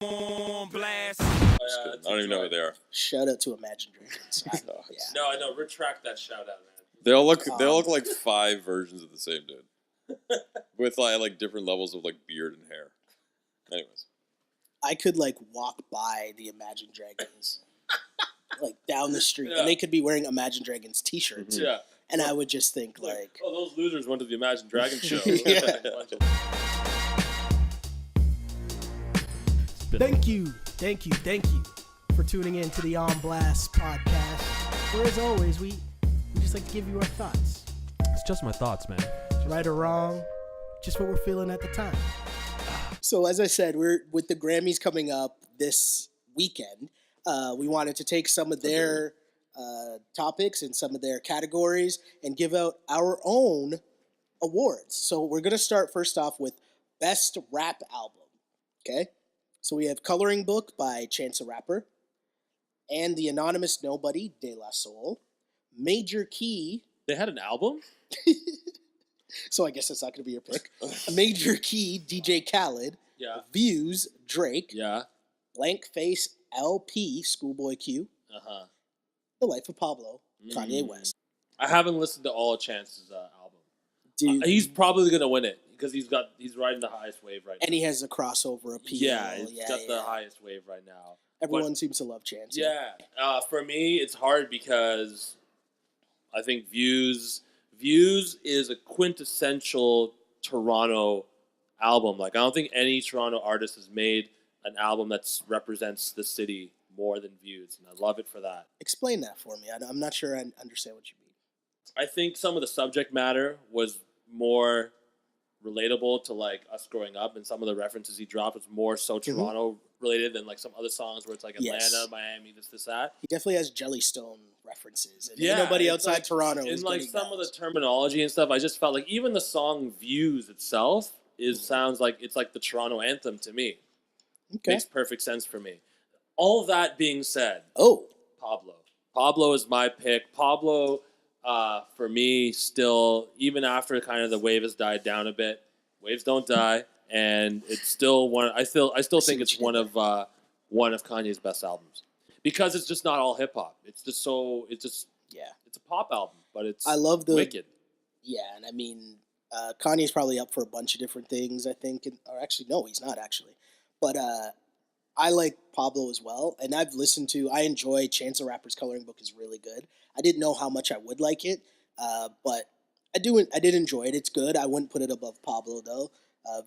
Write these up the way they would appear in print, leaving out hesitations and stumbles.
on blast. I don't even know who they are. Shout out to Imagine Dragons. Yeah. No, I know. Retract that shout out, man. They all look like 5 versions of the same dude, with like different levels of like beard and hair. Anyways, I could like walk by the Imagine Dragons, like down the street, Yeah. and they could be wearing Imagine Dragons T-shirts, Yeah. and I would just think like, oh, those losers went to the Imagine Dragons show. Yeah. Thank you for tuning in to the On Blast podcast. Where as always, we just like to give you our thoughts. It's just my thoughts, man. Right or wrong, just what we're feeling at the time. So as I said, we're with the Grammys coming up this weekend. We wanted to take some of their topics and some of their categories and give out our own awards. So we're going to start first off with Best Rap Album. Okay? So we have Coloring Book by Chance the Rapper and The Anonymous Nobody, De La Soul. Major Key. They had an album? So I guess that's not going to be your pick. Major Key, DJ Khaled. Yeah. Views, Drake. Yeah. Blank Face, LP, Schoolboy Q. Uh-huh. The Life of Pablo, Kanye West. I haven't listened to all of Chance's album. Dude, He's probably going to win it because he's riding the highest wave right now. and he has a crossover appeal. Yeah, he's got the highest wave right now. Everyone seems to love Chance. Yeah. For me, it's hard because I think Views is a quintessential Toronto album. Like, I don't think any Toronto artist has made an album that represents the city more than Views, and I love it for that. Explain that for me. I'm not sure I understand what you mean. I think some of the subject matter was more relatable to like us growing up, and some of the references he dropped was more so Toronto related than like some other songs where it's like Atlanta, Yes. Miami, this, that. He definitely has Jellystone references. And Yeah, nobody it's outside like- Toronto And is like getting some of the that. terminology and stuff, I just felt like even the song "Views" itself sounds like it's like the Toronto anthem to me. Okay. Makes perfect sense for me. All that being said, Oh, Pablo is my pick. Pablo, for me, still, even after kind of the wave has died down a bit, waves don't die, and it's still one. I still think it's one of Kanye's best albums because it's just not all hip hop. It's just yeah. it's a pop album, but it's I love the wicked. Yeah, and I mean, Kanye's probably up for a bunch of different things, I think. Or actually, no, he's not actually. But I like Pablo as well, and I enjoy Chance the Rapper's Coloring Book is really good. I didn't know how much I would like it, but I did enjoy it. It's good. I wouldn't put it above Pablo, though.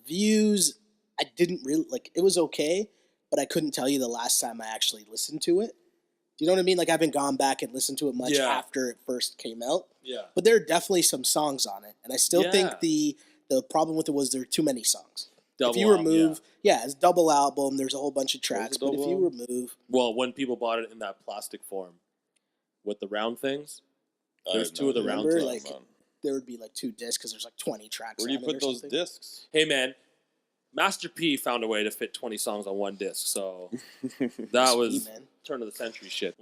Views, I didn't really, like, it was okay, but I couldn't tell you the last time I actually listened to it. Do you know what I mean? Like, I haven't gone back and listened to it much after it first came out. Yeah. But there are definitely some songs on it, and I still think the problem with it was there are too many songs. If you remove, it's double album. There's a whole bunch of tracks, but if you remove, well, when people bought it in that plastic form with the round things, there's two of the round things. like there would be like 2 discs because there's like 20 tracks. where do you put those discs? Hey man, Master P found a way to fit 20 songs on one disc, so that was turn of the century shit.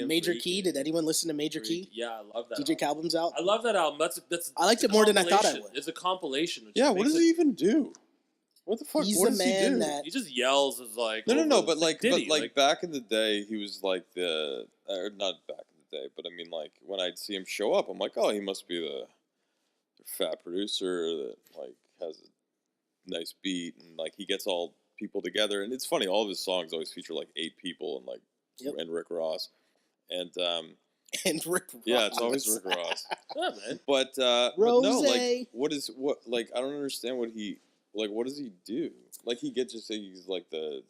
Major Key. Did anyone listen to Major Key? Yeah, I love that. DJ Khaled's out. I love that album. That's I liked it more than I thought I would. It's a compilation. Yeah, what does he even do? What the fuck? He's what the does man he do? that He just yells as like No, but like, Diddy, back in the day, he was like or not back in the day, but I mean, like when I'd see him show up, I'm like, oh, he must be the fat producer that like has a nice beat and like he gets all people together. And it's funny, all of his songs always feature like 8 people and like and Rick Ross, and Rick Ross. Yeah, it's always Rick Ross. Yeah, man. But no, like what like I don't understand what does he do? Like he gets he's like the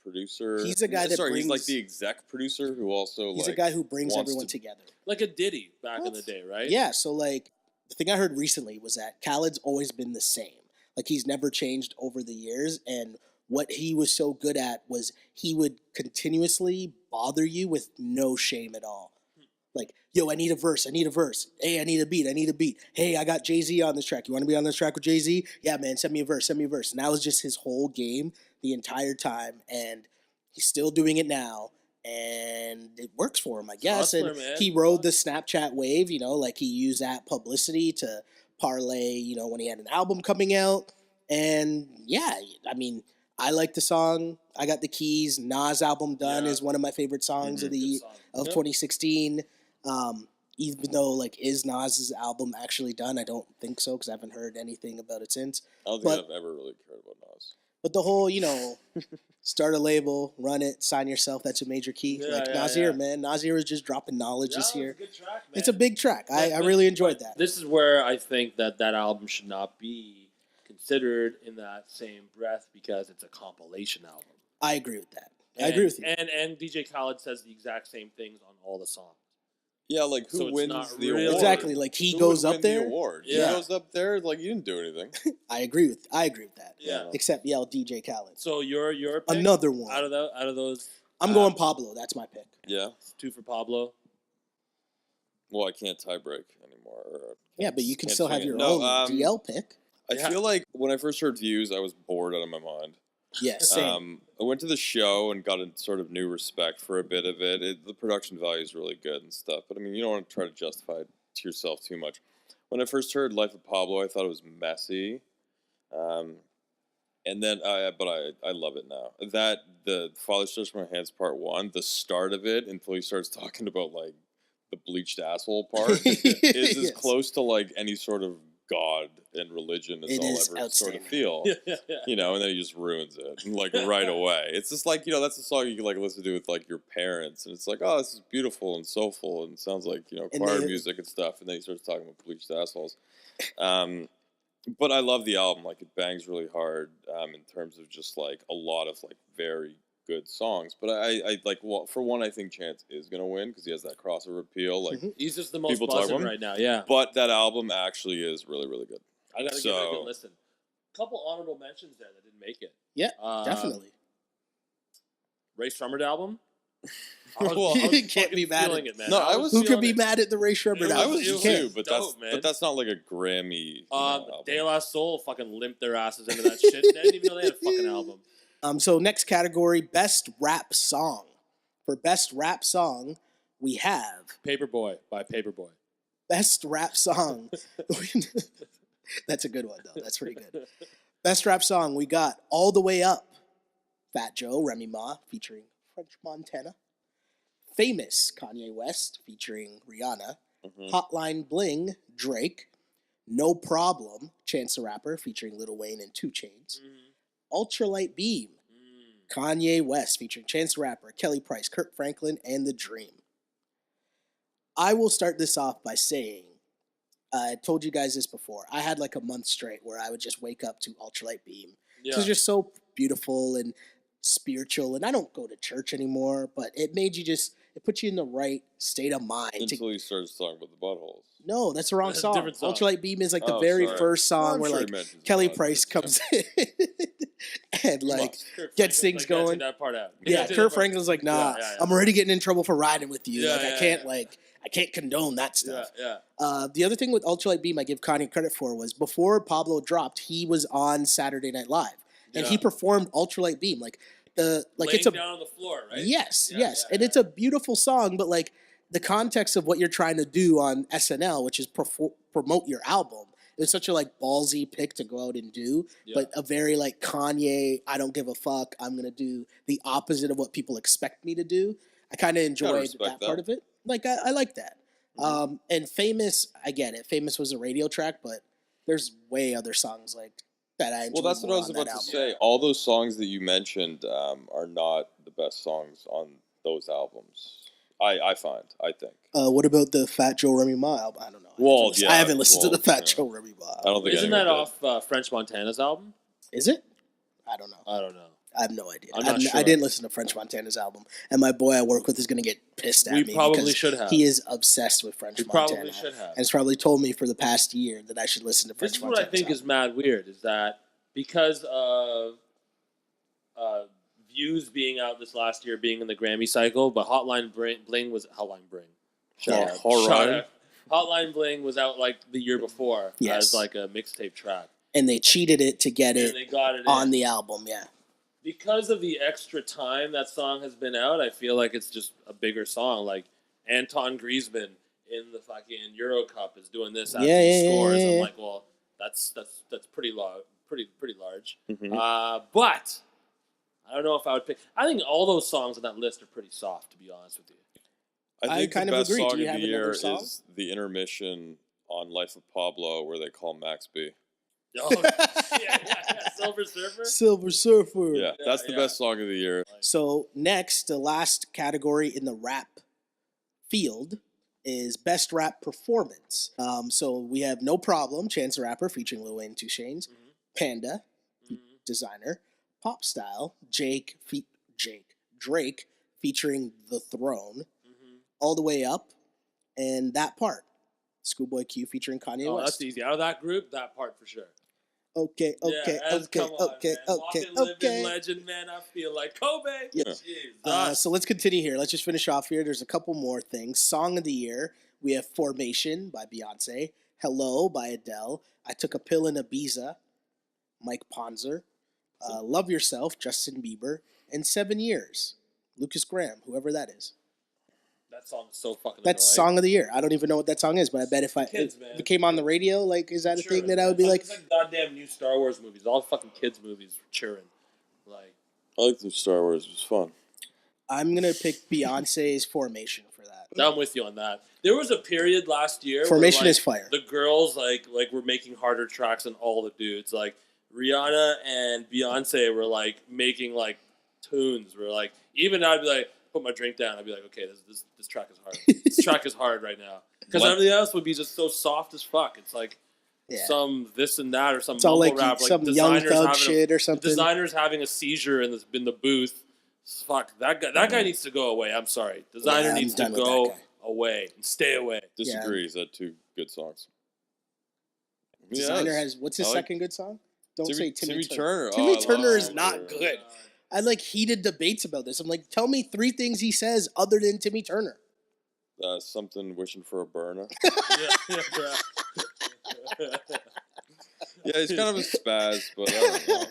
producer. He's the guy that brings, he's like the exec producer who also he's a guy who brings everyone together. Like a Diddy back in the day, right? Yeah, so like the thing I heard recently was that Khaled's always been the same. Like he's never changed over the years, and what he was so good at was he would continuously bother you with no shame at all. Like, yo, I need a verse. Hey, I need a beat. Hey, I got Jay-Z on this track. You want to be on this track with Jay-Z? Yeah, man, send me a verse. And that was just his whole game the entire time. And he's still doing it now. And it works for him, I guess. Hustler, and man. he rode the Snapchat wave, like he used that publicity to parlay, when he had an album coming out. And yeah, I mean, I like the song. I Got the Keys. Nas album Done is one of my favorite songs Mm-hmm. of 2016. Even though like is Nas's album actually done? I don't think so because I haven't heard anything about it since. I don't think I've ever really cared about Nas. But the whole, start a label, run it, sign yourself. That's a major key. Nasir, man. Nasir is just dropping knowledge this year. It's a good track, man. It's a big track. I really enjoyed that. This is where I think that album should not be considered in that same breath because it's a compilation album. I agree with that. I agree with you. And DJ Khaled says the exact same things on all the songs. Yeah, like who So it's wins not the really- award? Exactly. Like he Who goes would up win there. The award. Yeah. He goes up there like you didn't do anything. I agree with that. Yeah. Except DJ Khaled. So your pick Another one. out of those. I'm going Pablo. That's my pick. Yeah. 2 for Pablo. Well, I can't tie break anymore. Yeah, but you can Can't still swing have it. your No, own DL pick. I Yeah. feel like when I first heard Views, I was bored out of my mind. Yeah, same. I went to the show and got a sort of new respect for a bit of it. The production value is really good and stuff, but I mean, you don't want to try to justify it to yourself too much. When I first heard Life of Pablo, I thought it was messy, and then I love it now. That the Father Stretch My Hands Part 1, the start of it until he starts talking about like the bleached asshole part is as Yes. close to like any sort of God and religion as It I'll is ever sort of outstanding. feel. Yeah. And then he just ruins it like right away. It's just like that's a song you can like listen to with like your parents, and it's like, oh, this is beautiful and soulful and sounds like And choir they- music and stuff. And then he starts talking about bleached assholes. But I love the album. Like it bangs really hard in terms of just like a lot of like very good songs. But I like for one, I think Chance is gonna win because he has that crossover appeal. Like, He's just the most People talk buzzing about him? right now. Yeah. but that album actually is really really good. I gotta give it a So- good listen. Couple honorable mentions there that didn't make it. Yeah, Uh, definitely. Ray Shremmerd album. Well, You can't fucking be mad feeling at- it, man. No, I was Who could feeling be it. mad at the Ray Shremmerd It I album? was You was can't. too, but dope, man. that's not like a Grammy. album. De La Soul fucking limped their asses into that shit. They didn't even know they had a fucking album. So next category, best rap song. For best rap song, we have Paperboy by Paperboy. best rap song. That's a good one though. That's pretty good. Best rap song, we got All the Way Up, Fat Joe, Remy Ma featuring French Montana. Famous, Kanye West featuring Rihanna. Mhm. Hotline Bling, Drake. No Problem, Chance the Rapper featuring Lil Wayne and 2 Chainz. Ultralight Beam, Kanye West featuring Chance the Rapper, Kelly Price, Kirk Franklin, and The Dream. I will start this off by saying, I told you guys this before. I had like a month straight where I would just wake up to Ultralight Beam. Yeah. It's just so beautiful and spiritual. And I don't go to church anymore, but it made you it put you in the right state of mind. Until he starts talking about the buttholes. No, that's the wrong That's a song. different song. Ultralight Beam is like the Oh, very sorry. first song Well, I'm where sure he like mentions Kelly the Price buttholes, comes in and like Kirk gets Franklin, things like, going. That part out. Yeah, Take Kirk that part- Franklin's like, nah, Yeah. I'm already getting in trouble for riding with you. Yeah, like yeah, I can't yeah. I can't condone that stuff. Yeah. The other thing with Ultralight Beam I give Kanye credit for was before Pablo dropped, he was on Saturday Night Live and he Yeah. performed Ultralight Beam. Like it's Laying a down on the floor, right? yes, Yeah, yes, yeah, and yeah. it's a beautiful song, but like the context of what you're trying to do on SNL, which is promote your album. It was such a like ballsy pick to go out and do, Yeah. but a very like Kanye, I don't give a fuck. I'm gonna do the opposite of what people expect me to do. I kind of enjoyed respect that part that. of it. Like I like that. And Famous, I get it. Famous was a radio track, but there's way other songs like that I enjoy. Well, that's what I was about to say. All those songs that you mentioned are not the best songs on those albums. I think. What about the Fat Joe Remy Ma album? I don't know. Well, I haven't listened to well, the Fat yeah. Joe Remy Ma I album. don't think Isn't that anyone did. off French Montana's album? Is it? I don't know. I don't know. I have no idea. I'm not I sure. didn't listen to French Montana's album, and my boy I work with is going to get pissed at We me. probably because should have. He is obsessed with French We Montana. probably should have. And has probably told me for the past year that I should listen to French This is what I Montana's think is mad weird is that because of Views being out this last year, being in the Grammy cycle, but Hotline Bling was Hotline Bling. Yeah. Hotline Bling was out like the year before Yes. as like a mixtape track, And they cheated it to get and it they got it on in. the album, yeah. Because of the extra time that song has been out, I feel like it's just a bigger song. Like Anton Griezmann in the fucking Euro Cup is doing this after he scores. yeah. I'm like, well, that's pretty large. Mhm. But I don't know if I would pick. I think all those songs on that list are pretty soft, to be honest with you. I think kind the of best agree. Do song you of have the another year song? is the intermission on Life of Pablo, where they call Max B. Oh, yeah. Silver Surfer. Silver Surfer. Yeah, that's the best song of the year. So next, the last category in the rap field is Best Rap Performance. So we have No Problem, Chance the Rapper featuring Lil Wayne and 2 Chainz, Panda, Designer, Pop Style, Drake featuring The Throne, All the Way Up, and That Part, Schoolboy Q featuring Kanye Oh, West. that's easy. Out of that group, that part for sure. Okay. Come on, man. Walking, living legend, man. I feel like Kobe. Yeah. Jesus. So let's continue here. Let's just finish off here. There's a couple more things. Song of the Year, we have Formation by Beyonce, Hello by Adele, I Took a Pill in Ibiza, Mike Ponzer, Love Yourself, Justin Bieber, and 7 Years, Lucas Graham, whoever that is. That song is so fucking That's annoying. Song of the Year. I don't even know what that song is, but I bet if Kids, if it came on the radio, like, is that a thing that I would be It's like, it's like goddamn new Star Wars movies. All fucking kids movies cheering. Like, I like the Star Wars. It was fun. I'm going to pick Beyonce's Formation for that. I'm with you on that. There was a period last year Formation where, is fire. The girls like were making harder tracks than all the dudes. Like Rihanna and Beyonce were like making like tunes. Where like even I'd be like put my drink down. I'd be like, okay, this track is hard. This track is hard right now because everything else would be just so soft as fuck. It's like some this and that or some it's all mumble like rap, some like Young designers Thug having shit or something. Designers having a seizure in the booth. Fuck that guy. That guy needs to go away. I'm sorry. Designer I'm needs to done with go that guy. away and stay away. Disagree. Is that 2 good songs? Designer has what's his I like- second good song? Don't say Timmy Turner. Timmy Oh, I Turner love is not Turner. good. I like heated debates about this. I'm like, tell me 3 things he says other than Timmy Turner. Something wishing for a burner. Yeah. Yeah, he's kind of a spaz, but I don't know.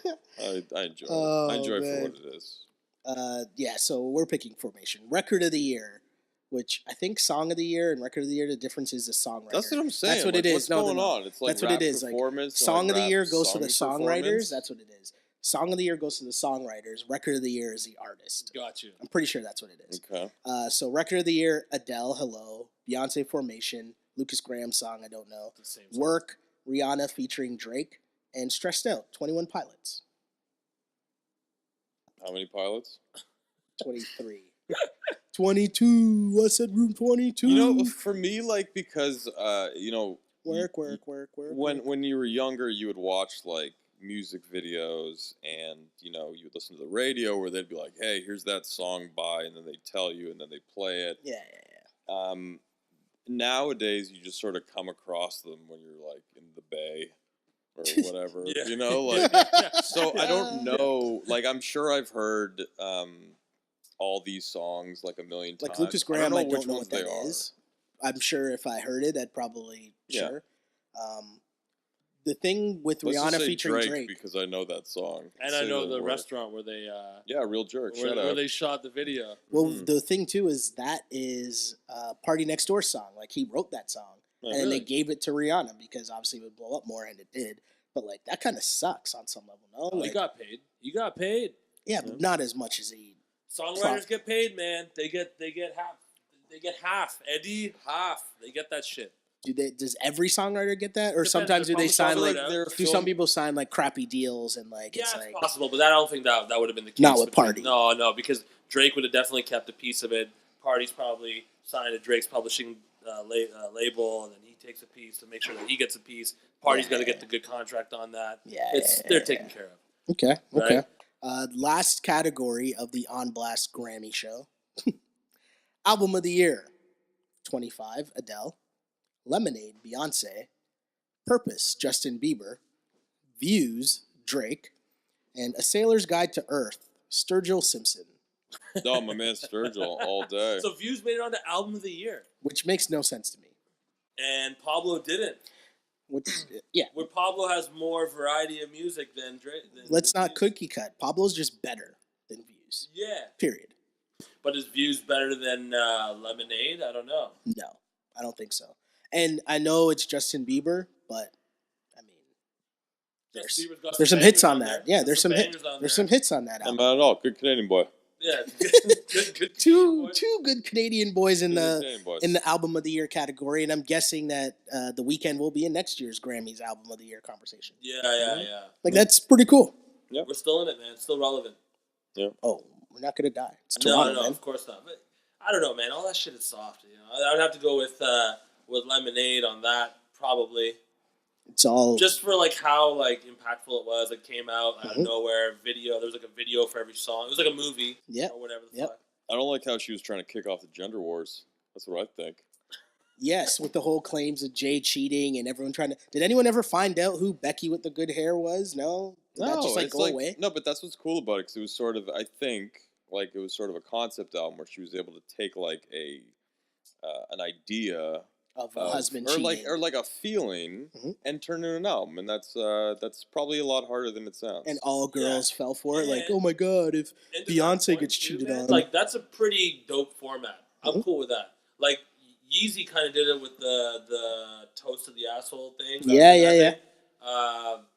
I enjoy Oh, it. I enjoy it man. for what it is. Yeah, so we're picking Formation. Record of the Year, which I think Song of the Year and Record of the Year, the difference is the songwriter. That's what I'm saying. That's what like, it is. What's No, going no. on? It's like That's what rap it is. Like, performance. and, Song like, of the rap Year goes to the song songwriters. performance. That's what it is. Song of the Year goes to the songwriters. Record of the Year is the artist. Got you. I'm pretty sure that's what it is. Okay. So Record of the Year, Adele, Hello, Beyonce, Formation, Lucas Graham song, I don't know, The same song. Work, Rihanna featuring Drake, and Stressed Out, 21 Pilots, How many pilots? 23. 22, I said room 22. You know, for me, like, because, Work. when you were younger, you would watch, like, music videos and, you would listen to the radio where they'd be like, hey, here's that song by, and then they tell you, and then they play it. Yeah. Nowadays, you just sort of come across them when you're, like, in the Bay or whatever, Yeah. So I don't know, like, I'm sure I've heard all these songs, like, a million times. Like Lucas Graham, I don't which know ones what that they are. is. I'm sure if I heard it, I'd probably, sure. The thing with Let's just Rihanna say featuring Drake. because I know that song. And Say I know the word. restaurant where they Yeah, Real Jerk. where, Shut where up. they shot the video. Well, the thing too is that is Party Next Door song. Like he wrote that song, Oh, and then really? they gave it to Rihanna because obviously it would blow up more, and it did. But like that kind of sucks on some level, no? Oh, Like, you got paid. You got paid. yeah, but not as much as he. Songwriters get paid, man. They get half. They get half. Eddie, half. They get that shit. Does every songwriter get that, or Depends. sometimes do They're they sign probably like? sort of Do some people sign like crappy deals and like Yeah, it's it's like possible, but I don't think that would have been the case. Not with between- Party. No, because Drake would have definitely kept a piece of it. Party's probably signed to Drake's publishing label, and then he takes a piece to make sure that he gets a piece. Party's going to get the good contract on that. They're taken care of. Okay. Right? Last category of the On Blast Grammy show. Album of the Year. 25, Adele. Lemonade, Beyonce. Purpose, Justin Bieber. Views, Drake. And A Sailor's Guide to Earth, Sturgill Simpson. Oh, my man Sturgill all day. So Views made it on to Album of the Year, Which makes no sense to me. and Pablo didn't. Which, yeah. Where Pablo has more variety of music than Drake. Let's not cookie cut. Pablo's just better than Views. Yeah, Period. but is Views better than Lemonade? I don't know. No, I don't think so. And I know it's Justin Bieber, but I mean, There's some hits on that. Yeah, there's some hits on that Not album. bad at all. Good Canadian boy. Yeah, good. Two good Canadian boys in Good the Canadian boys. in the album of the year category, and I'm guessing that The Weeknd will be in next year's Grammys album of the year conversation. Yeah. Like that's pretty cool. We're still in it, man. It's still relevant. Oh, we're not gonna die. It's No, Toronto, man. of course not. But I don't know, man. All that shit is soft. You know, I would have to go with Lemonade on that probably. It's all Just for like how like impactful it was. It came out out of nowhere. Video. There was like a video for every song. It was like a movie. Yep. Or whatever the Yep. fuck. I don't like how she was trying to kick off the gender wars. That's what I think. yes, with the whole claims of Jay cheating and everyone trying to. Did anyone ever find out who Becky with the good hair was? No, did that just like it's go away? No, but that's what's cool about it because it was sort of, I think, like it was sort of a concept album where she was able to take like an idea Of a husband or cheating, like a feeling and turn it into an album, and that's probably a lot harder than it sounds. and all girls fell for it. Like, And- oh my god, if And to that Beyonce point, gets too, cheated man, on, like that's a pretty dope format. I'm cool with that. Like Yeezy kind of did it with the toast of the asshole thing. Yeah.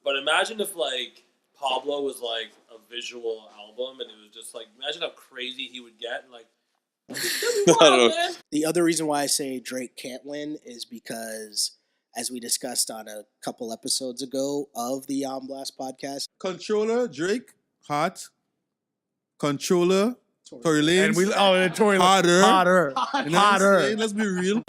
But imagine if like Pablo was like a visual album, and it was just like imagine how crazy he would get. And like, I don't know. man. the other reason why I say Drake can't win is because, as we discussed on a couple episodes ago of the On Blast podcast, Controller, Drake, hot. Controller, Tory Lanez, And Tory harder. hotter. You know what I'm saying? Let's be real.